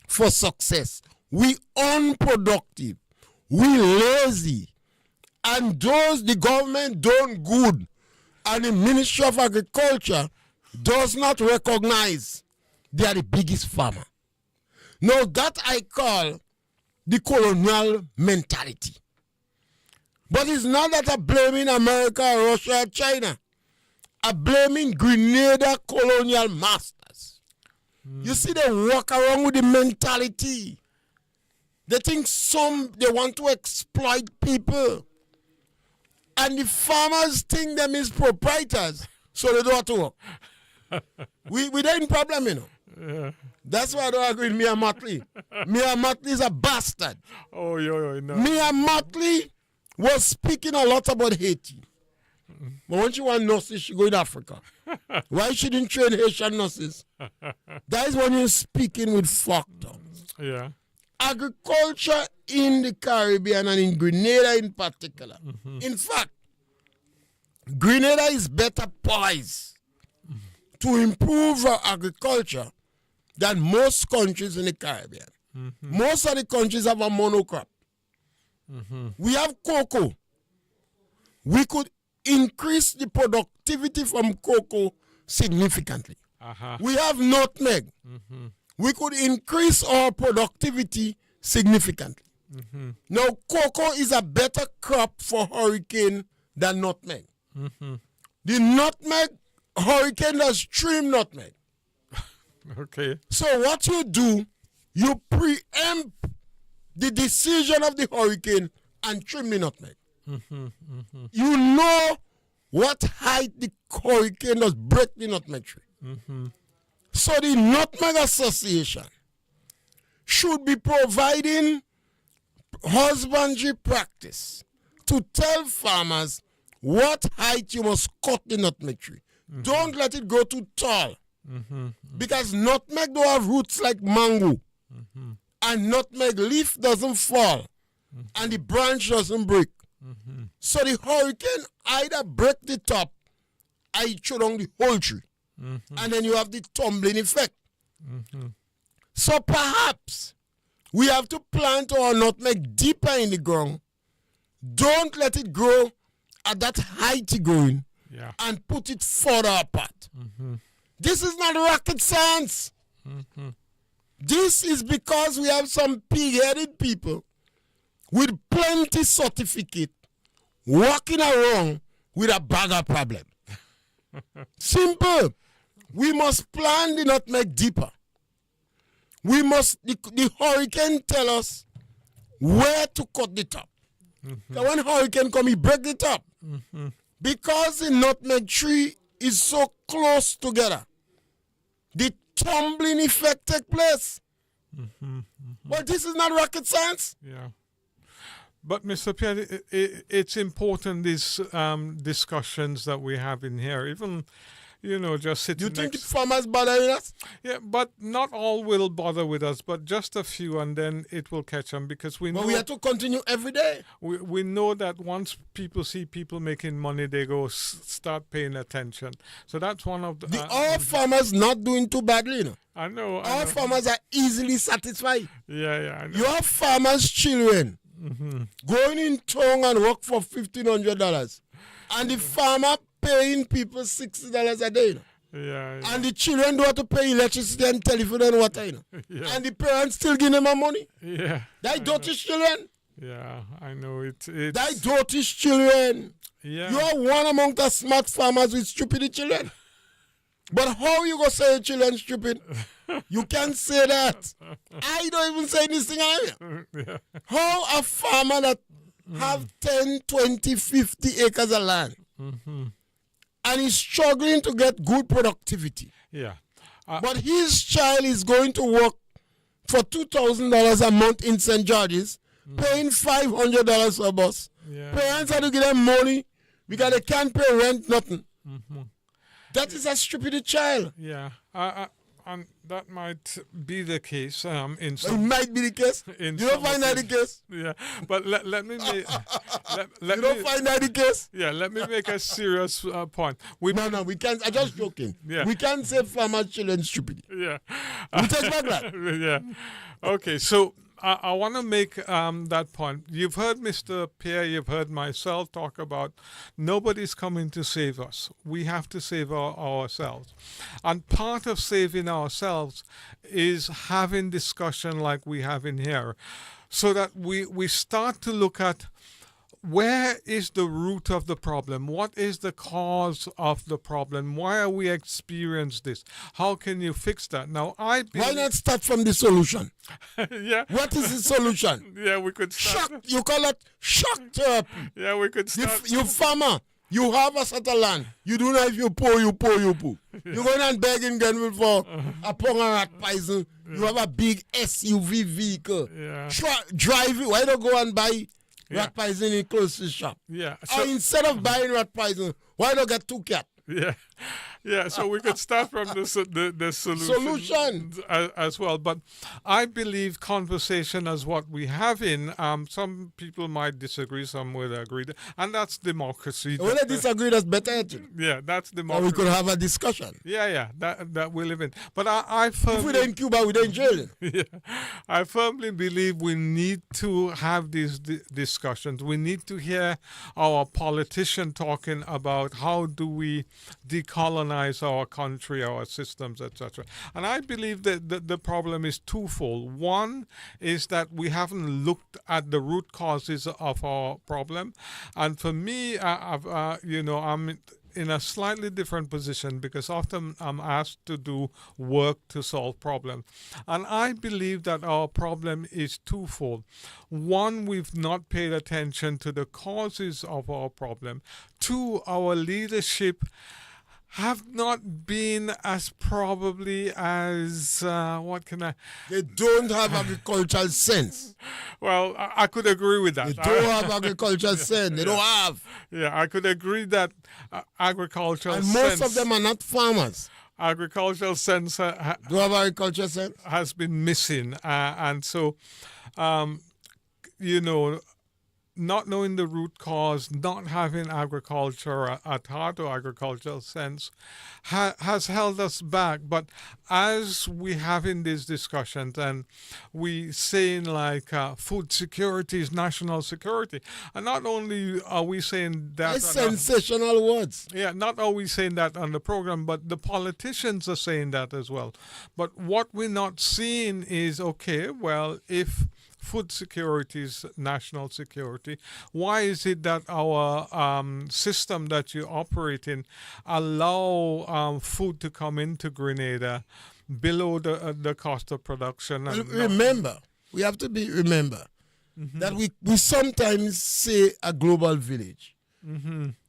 for success. We unproductive. We lazy. And those the government done good and the Ministry of Agriculture does not recognize they are the biggest farmer. Now that I call the colonial mentality. But it's not that I'm blaming America, Russia, China. I'm blaming Grenada colonial masters. You see, they walk around with the mentality. They think they want to exploit people. And the farmers think them is proprietors, so they don't have to work. we don't problem, you know. Yeah. That's why I don't agree with Mia Motley. Mia Motley is a bastard. Oh, no. Mia Motley was speaking a lot about Haiti. But when she want nurses, she go in Africa. Why she didn't train Haitian nurses? That is when you're speaking with factors. Yeah. Agriculture in the Caribbean and in Grenada in particular. In fact, Grenada is better poised to improve our agriculture than most countries in the Caribbean. Most of the countries have a monocrop. We have cocoa. We could increase the productivity from cocoa significantly. We have nutmeg. We could increase our productivity significantly. Now, cocoa is a better crop for hurricane than nutmeg. The nutmeg, hurricane does trim nutmeg. Okay. So what you do, you preempt the decision of the hurricane and trim the nutmeg. You know what height the hurricane does break the nutmeg tree. So the Nutmeg Association should be providing husbandry practice to tell farmers what height you must cut the nutmeg tree. Don't let it grow too tall. Because nutmeg don't have roots like mango. And nutmeg leaf doesn't fall. And the branch doesn't break. So the hurricane either break the top or it throw down the whole tree. And then you have the tumbling effect. So perhaps we have to plant our nutmeg deeper in the ground. Don't let it grow at that height it's growing. And put it further apart. This is not rocket science. This is because we have some pig-headed people with plenty certificate walking around with a bag of problem. Simple. We must plant the nutmeg deeper. We must, the hurricane tell us where to cut the top. So when hurricane come, he break the top. Because the nutmeg tree is so close together, the tumbling effect take place. Well, this is not rocket science. Yeah. But Mr. Pierre, it's important these discussions that we have in here. Even, just sitting You think the next. farmers bothering us? Yeah, but not all will bother with us, but just a few, and then it will catch them because we know But we have to continue every day. we know that once people see people making money, they go start paying attention. So that's one of the. All farmers not doing too badly, I know. All farmers are easily satisfied. Yeah, I know. You have farmers' children going in town and work for $1,500, and the farmer paying people $60 a day. Yeah. And the children don't have to pay electricity and telephone and water. Yeah. And the parents still give them money. Yeah. They dirty children. Yeah, I know it's They dirty children. yeah. You are one among the smart farmers with stupid children. But how you gonna say children stupid? You can't say that. I don't even say this thing either. Yeah. How a farmer that have 10, 20, 50 acres of land and he's struggling to get good productivity, Yeah. but his child is going to work for $2,000 a month in St. George's, paying $500 for a bus. Yeah. Parents have to give them money because they can't pay rent, nothing. That is a stupid child. Yeah. And that might be the case in It some. might be the case. In You don't some find that the case. Yeah, but let me make let You don't me find that the case. let me make a serious point. We No, we can't. I'm just joking. Yeah. We can't say farmers' children stupid. yeah. We take back that. Yeah. Okay, so I want to make that point. You've heard Mr. Pierre, you've heard myself talk about nobody's coming to save us. We have to save ourselves. And part of saving ourselves is having discussion like we have in here so that we start to look at where is the root of the problem? What is the cause of the problem? Why are we experiencing this? How can you fix that? Now, Why not start from the solution? yeah, What is the solution? yeah, we could start. Shock. You call it shock therapy. Yeah, we could start. You farmer, you have a set of land. You do not if you poor. You go and beg in Grenada for a pound of rat poison. You have a big SUV vehicle. Yeah. Drive it. Why don't go and buy rat poison in close to shop? Yeah. Or instead of buying rat poison, why not get 2 cats? Yeah, yeah. So we could start from the solution as well. But I believe conversation is what we have in. Some people might disagree, some will agree, and that's democracy. When they disagree, that's better. Actually. Yeah, that's Or democracy. we could have a discussion. Yeah, that we live in. But I If we're firmly, in Cuba, we're in jail. yeah, I firmly believe we need to have these discussions. We need to hear our politician talking about how do we decolonize our country, our systems, etc. And I believe that the problem is twofold. One is that we haven't looked at the root causes of our problem, and for me, I'm in a slightly different position because often I'm asked to do work to solve problems. And I believe that our problem is twofold. One, we've not paid attention to the causes of our problem. Two, our leadership have not been as probably as, They don't have agricultural sense. well, I could agree with that. They don't have agricultural sense. They don't have. Yeah, I could agree that agricultural And sense... most of them are not farmers. Agricultural sense Do you have agricultural sense? has been missing. And so, not knowing the root cause, not having agriculture at heart or agricultural sense has held us back. But as we have in these discussions and we saying like food security is national security, and not only are we saying that... It's sensational words. Yeah, not always saying that on the program, but the politicians are saying that as well. But what we're not seeing is, okay, well, if food security is national security, why is it that our system that you operate in allow food to come into Grenada below the cost of production? And Remember, we have to remember that we sometimes say a global village.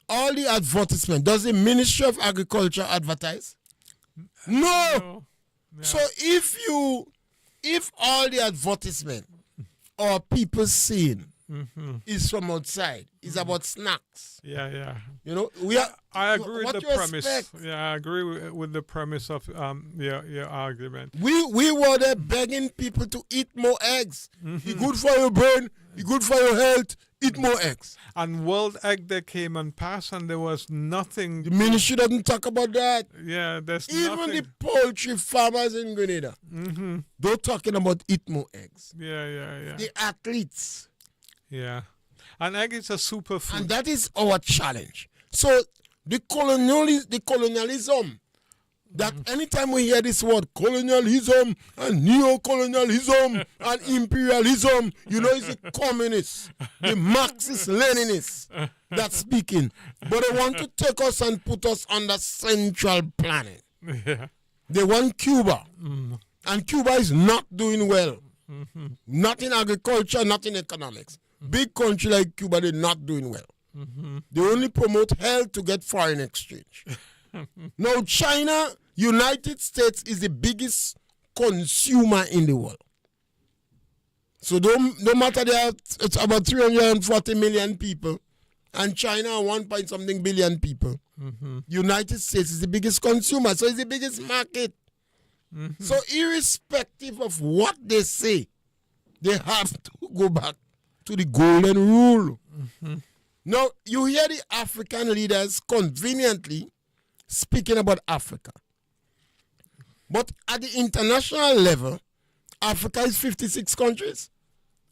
All the advertisement, does the Ministry of Agriculture advertise? No. So if all the advertisement or people saying is from outside. It's about snacks. Yeah, yeah. You know, we are. I agree with what the you premise. expect? Yeah, I agree with the premise of your argument. We were there begging people to eat more eggs. It's good for your brain. It's good for your health. Eat more eggs. And World Egg Day came and passed, and there was nothing. The ministry doesn't talk about that. Yeah, there's Even nothing. the poultry farmers in Grenada, they're talking about eat more eggs. Yeah. The athletes. Yeah. And egg is a superfood. And that is our challenge. So the colonialism, that anytime we hear this word colonialism and neo-colonialism and imperialism, you know it's the communists, the Marxist Leninists that's speaking. But they want to take us and put us on the central planet. Yeah. They want Cuba. And Cuba is not doing well. Not in agriculture, not in economics. Big country like Cuba, they're not doing well. They only promote health to get foreign exchange. Now, China, United States is the biggest consumer in the world. So no matter it's about 340 million people, and China 1 point something billion people. United States is the biggest consumer, so it's the biggest market. So irrespective of what they say, they have to go back to the golden rule. Now, you hear the African leaders conveniently speaking about Africa. But at the international level, Africa is 56 countries.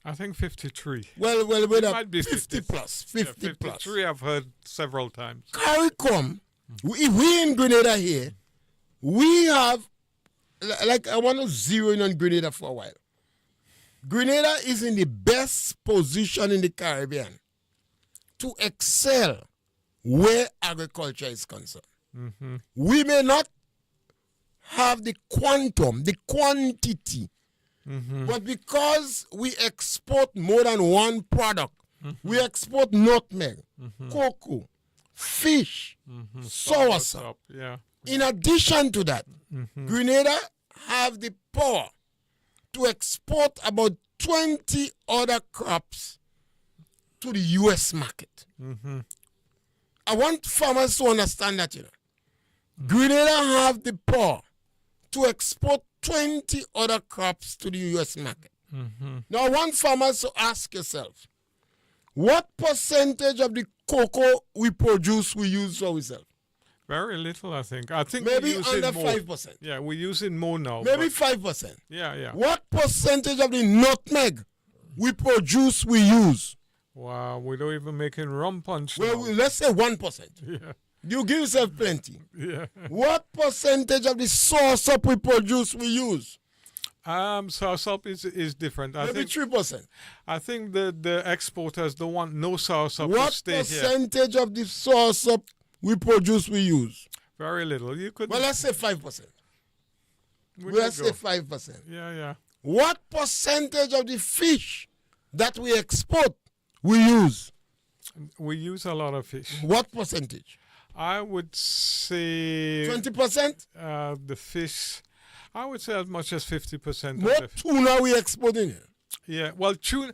I think 53. Well, It with might be 50 plus. 50 yeah, plus. 53 I've heard several times. CARICOM, if we in Grenada here, we have, like I want to zero in on Grenada for a while. Grenada is in the best position in the Caribbean to excel where agriculture is concerned. We may not have the quantum, the quantity, but because we export more than one product, we export nutmeg, cocoa, fish, soursop. Yeah. In addition to that, Grenada have the power to export about 20 other crops to the U.S. market. I want farmers to understand that, you know. Grenada have the power to export 20 other crops to the U.S. market. Now, I want farmers to ask yourself, what percentage of the cocoa we produce we use for ourselves? Very little, I think. I think Maybe we're using under more. 5%. Yeah, we're using more now. Maybe but- 5%. Yeah. What percentage of the nutmeg we produce we use? Wow, we don't even making rum punch Well, now. let's say 1%. Yeah. You give yourself plenty. Yeah. What percentage of the sauce-up we produce we use? Soursop is different. Maybe 3%. I think the exporters don't want no soursop to What stay here. percentage of the sauce-up we produce we use? Very little. You could. Well, let's say 5%. we Let's could say go. 5%. Yeah. What percentage of the fish that we export we use? We use a lot of fish. What percentage? I would say 20%? the fish. I would say as much as 50% More of the tuna we exporting here. Yeah, well, tuna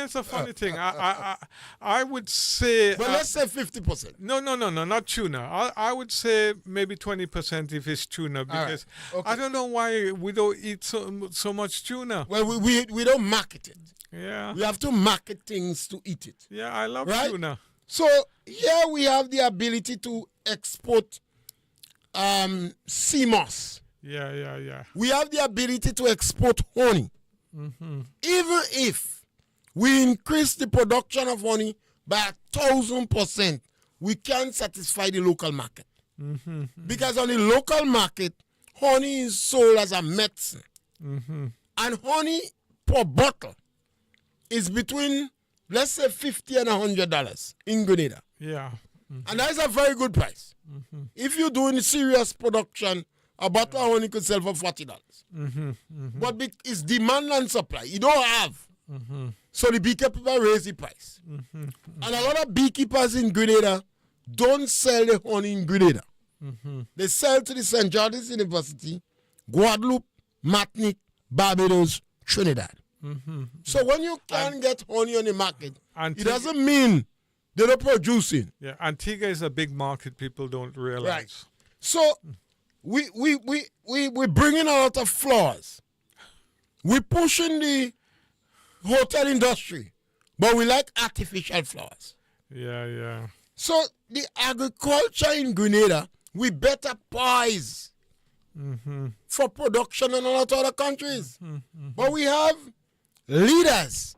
is a funny thing. I would say. But let's say 50%. No, not tuna. I would say maybe 20% if it's tuna because Okay. I don't know why we don't eat so much tuna. Well, we don't market it. Yeah, We have to market things to eat it. yeah, I love Right? tuna. So here we have the ability to export sea moss. Yeah. We have the ability to export honey. Even if we increase the production of honey by 1,000%, we can't satisfy the local market. Because on the local market, honey is sold as a medicine. And honey per bottle is between, let's say, $50 and $100 in Grenada. Yeah. And that is a very good price. If you're doing serious production, a bottle of honey could sell for $40. But it's demand and supply. You don't have. So the beekeeper raise the price. And a lot of beekeepers in Grenada don't sell the honey in Grenada. They sell to the St. George's University, Guadeloupe, Martinique, Barbados, Trinidad. So when you can't get honey on the market, it Antigua- doesn't mean they're not producing. Yeah, Antigua is a big market. People don't realize. Right. So we bringing a lot of flaws. We pushing the hotel industry, but we like artificial flaws. Yeah, yeah. So the agriculture in Grenada, we better poise for production in a lot of other countries. But we have leaders,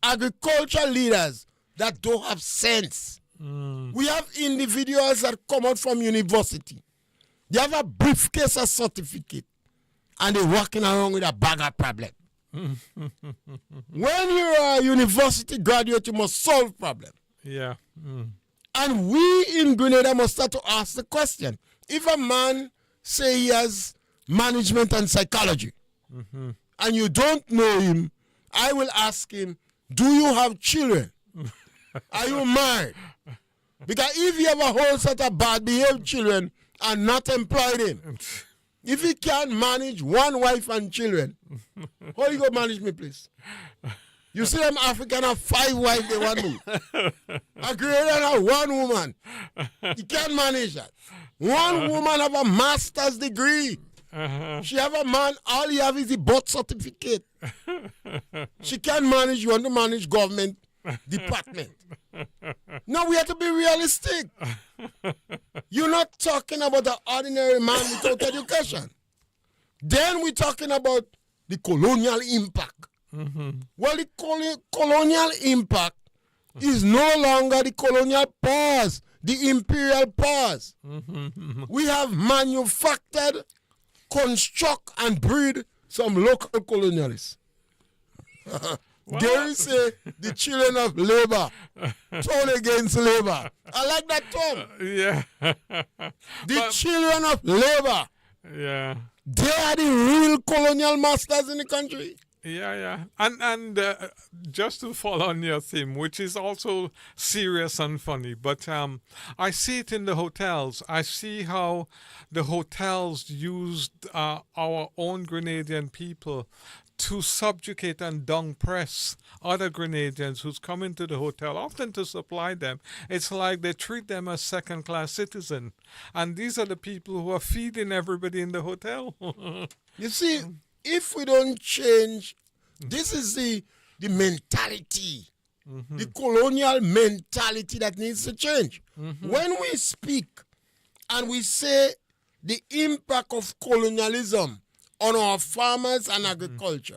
agricultural leaders that don't have sense. We have individuals that come out from university. They have a briefcase of certificate and they're walking around with a bag of problem. When you're a university graduate, you must solve problem. Yeah. And we in Grenada must start to ask the question. If a man say he has management and psychology, and you don't know him, I will ask him, do you have children? Are you married? Because if you have a whole set of bad behaved children and not employed him, if he can't manage one wife and children, how you go manage me, please? You see them African have 5 wives, they want move. A Grenadian have 1 woman. You can't manage that. One woman have a master's degree. She have a man, all he have is the birth certificate. She can't manage, you want to manage government department. No, we have to be realistic. You're not talking about the ordinary man without education. Then we're talking about the colonial impact. Well, the colonial impact is no longer the colonial powers, the imperial powers. We have manufactured, construct, and breed some local colonialists. Gary say the children of labor turn against labor. I like that term. Yeah. The children of labor. Yeah. They are the real colonial masters in the country. Yeah. And just to follow on your theme, which is also serious and funny, but I see it in the hotels. I see how the hotels used our own Grenadian people to subjugate and downpress other Grenadians who's come into the hotel, often to supply them. It's like they treat them as second-class citizens. And these are the people who are feeding everybody in the hotel. You see, if we don't change, this is the mentality, the colonial mentality that needs to change. When we speak and we say the impact of colonialism on our farmers and agriculture,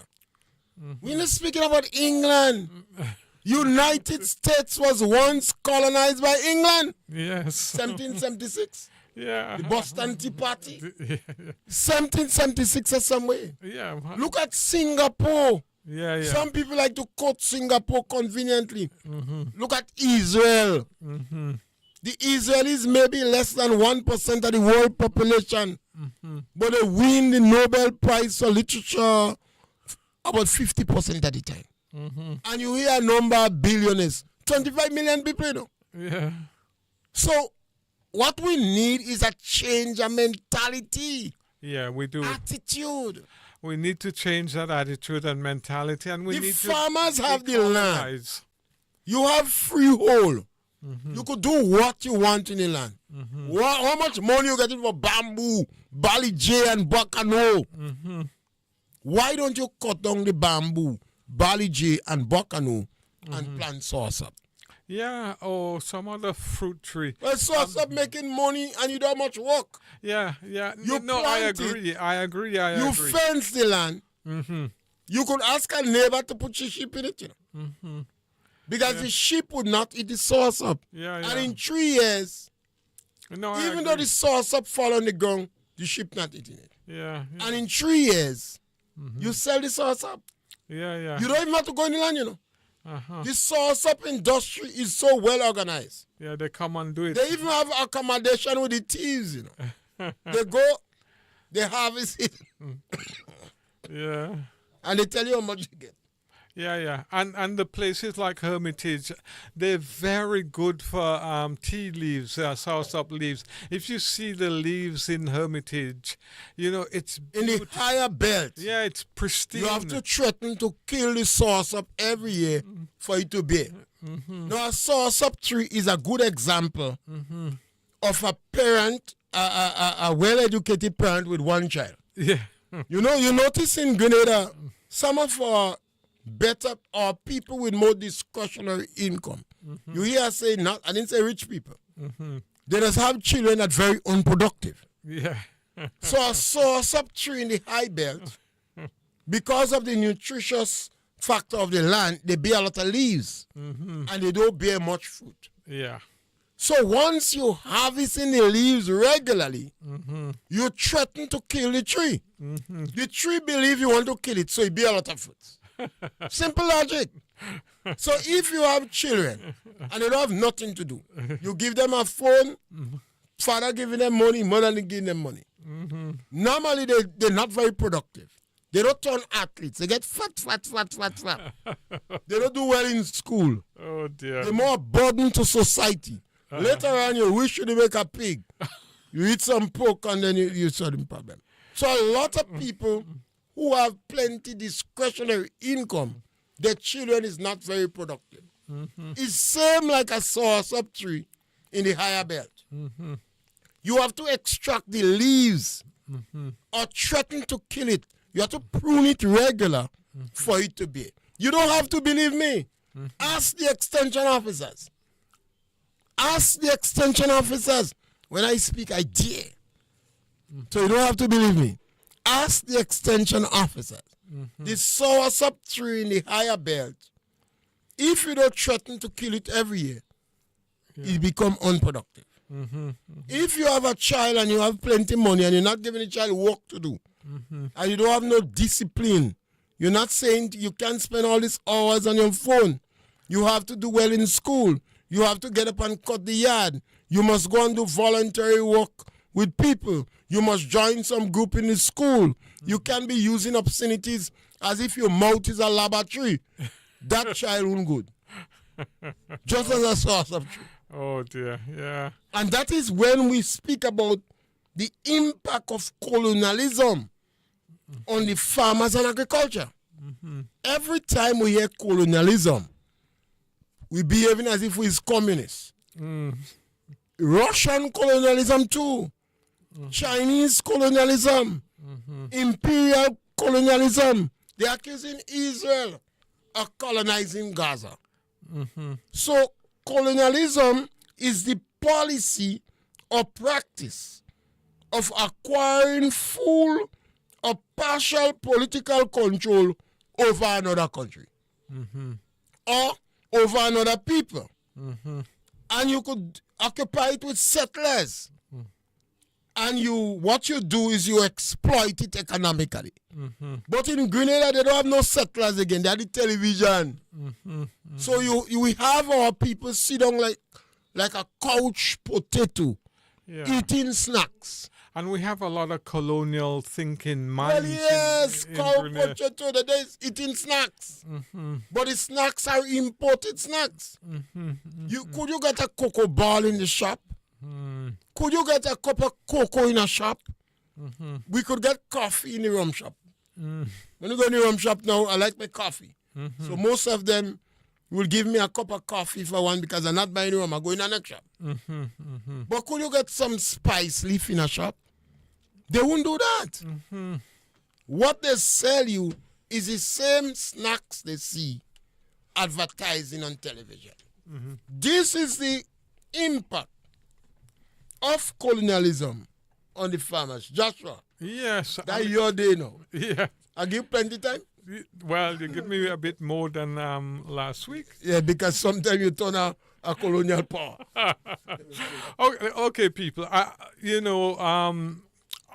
we're not speaking about England. United States was once colonized by England. Yes. 1776. Yeah. The Boston Tea Party. 1776 or some way. Yeah. Look at Singapore. Yeah. Some people like to quote Singapore conveniently. Look at Israel. The Israelis may be less than 1% of the world population, but they win the Nobel Prize for Literature about 50% of the time. And you hear a number of billionaires, 25 million people, you know. Yeah. So what we need is a change of mentality. Yeah, we do. Attitude. We need to change that attitude and mentality, and we The need farmers to have the land. decolonize. You have freehold. You could do what you want in the land. How much money you getting for bamboo, Bali J and Bacano? Why don't you cut down the bamboo, Bali J and Bacano and plant sauce-up? Yeah, or some other fruit tree. Well, sauce-up making money and you don't much work. Yeah. You No, I plant it. agree. I agree. You fence the land. You could ask a neighbor to put your sheep in it, you know. Because the sheep would not eat the sauce-up. Yeah. And in 3 years, No, I even though agree. the sauce-up fall on the ground, the sheep not eating it. Yeah. And in 3 years, you sell the sauce-up. Yeah. You don't even have to go in the land, you know. The sauce-up industry is so well organized. Yeah, they come and do it. They even have accommodation with the thieves, you know. They go, they harvest it, Yeah. and they tell you how much you get. Yeah. And the places like Hermitage, they're very good for tea leaves, soursop leaves. If you see the leaves in Hermitage, it's In the higher belt, yeah, it's pristine. you have to threaten to kill the sauce-up every year for it to bear. Now, a sauce-up tree is a good example of a parent, a well-educated parent with one child. Yeah. You notice in Grenada, some of our better or people with more discretionary income, you hear us say, I didn't say rich people, they just have children that are very unproductive. Yeah. So a sauce-up tree in the high belt, because of the nutritious factor of the land, they bear a lot of leaves and they don't bear much fruit. Yeah. So once you harvest in the leaves regularly, you threaten to kill the tree. The tree believes you want to kill it, so it bear a lot of fruits. Simple logic. So if you have children and they don't have nothing to do, you give them a phone, father giving them money, mother giving them money. Normally they're not very productive. They don't turn athletes. They get fat. They don't do well in school. Oh dear. They're more burden to society. Later on, you wish you to make a pig. You eat some pork and then you solve the problem. So a lot of people who have plenty discretionary income, their children is not very productive. It's same like a sauce-up tree in the higher belt. You have to extract the leaves or threaten to kill it. You have to prune it regular for it to bear. You don't have to believe me. Ask the extension officers. Ask the extension officers. When I speak, I dare. So you don't have to believe me. Ask the extension officers. The soursop tree in the higher belt, if you don't threaten to kill it every year, it become unproductive. If you have a child and you have plenty of money and you're not giving the child work to do, and you don't have no discipline, you're not saying you can't spend all these hours on your phone. You have to do well in school. You have to get up and cut the yard. You must go and do voluntary work with people. You must join some group in the school. You can't be using obscenities as if your mouth is a laboratory. That child won't good. Just as a source of truth. Oh dear, yeah. And that is when we speak about the impact of colonialism on the farmers and agriculture. Every time we hear colonialism, we behaving as if we're communists. Russian colonialism too. Chinese colonialism. Imperial colonialism. They're accusing Israel of colonizing Gaza. So colonialism is the policy or practice of acquiring full or partial political control over another country or over another people. And you could occupy it with settlers. And what you do is you exploit it economically. But in Grenada, they don't have no settlers again. They have the television. So we have our people sit down like a couch potato, eating snacks. And we have a lot of colonial thinking Well, minds. yes, in couch Grenada. potato, the days eating snacks. But the snacks are imported snacks. Could you get a cocoa ball in the shop? Could you get a cup of cocoa in a shop? We could get coffee in the rum shop. When you go in the rum shop now, I like my coffee. So most of them will give me a cup of coffee for one because I'm not buying rum. I go in the next shop. But could you get some spice leaf in a shop? They won't do that. What they sell you is the same snacks they see advertising on television. This is the impact of colonialism on the farmers. Joshua, Yes. that's your day now. Yeah. I give plenty time. Well, you give me a bit more than last week. Yeah, because sometimes you turn a colonial power. Okay, people.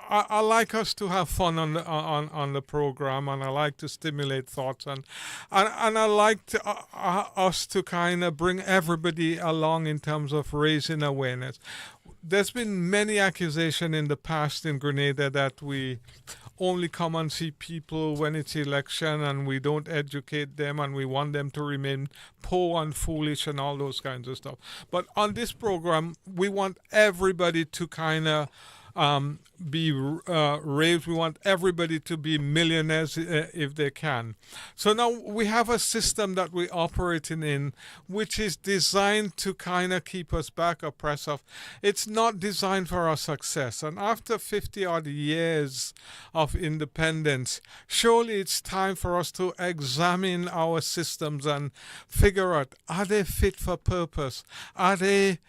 I like us to have fun on the program, and I like to stimulate thoughts, and I like to, us to kind of bring everybody along in terms of raising awareness. there's been many accusations in the past in Grenada that we only come and see people when it's election and we don't educate them and we want them to remain poor and foolish and all those kinds of stuff. But on this program, we want everybody to kind of be raised. We want everybody to be millionaires if they can. So now we have a system that we're operating in which is designed to kind of keep us back, oppress us. It's not designed for our success. And after 50 odd years of independence, surely it's time for us to examine our systems and figure out, are they fit for purpose? Are they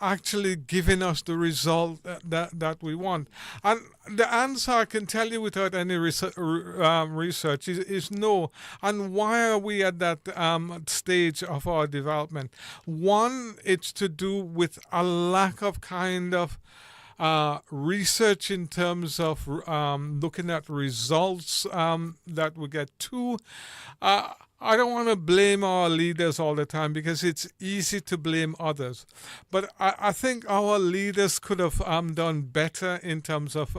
actually giving us the result that we want? And the answer, I can tell you without any research, is no. And why are we at that stage of our development? One, it's to do with a lack of kind of research in terms of looking at results that we get. Two, I don't want to blame our leaders all the time because it's easy to blame others. But I think our leaders could have done better in terms of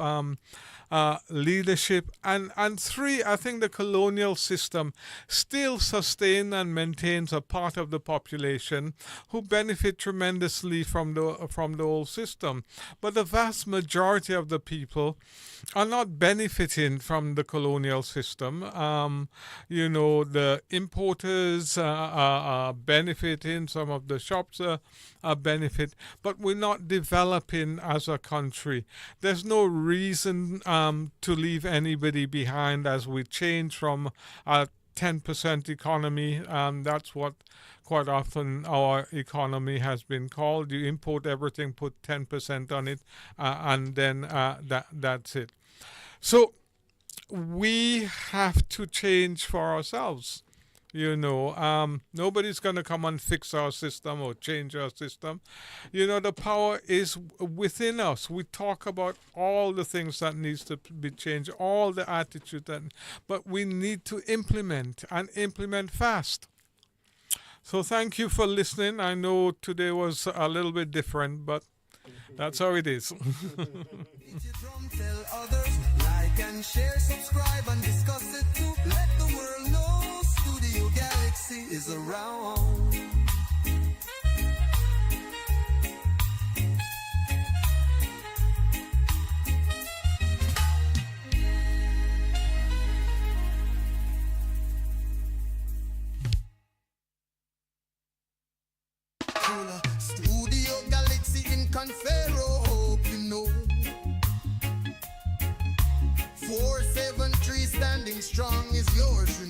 leadership. And three, I think the colonial system still sustains and maintains a part of the population who benefit tremendously from the old system. But the vast majority of the people are not benefiting from the colonial system. The importers are benefiting, some of the shops are benefit, but we're not developing as a country. There's no reason to leave anybody behind as we change from a 10% economy. That's what quite often our economy has been called. You import everything, put 10% on it, and then that's it. So we have to change for ourselves. Nobody's going to come and fix our system or change our system. The power is within us. We talk about all the things that needs to be changed, all the attitude, but we need to implement and implement fast. So thank you for listening. I know today was a little bit different, but that's how it is. Tell others, like and share, subscribe and discuss it too. Let the world know Studio Galaxy is around. Studio Galaxy in Confero, hope you know. 473 standing strong is yours.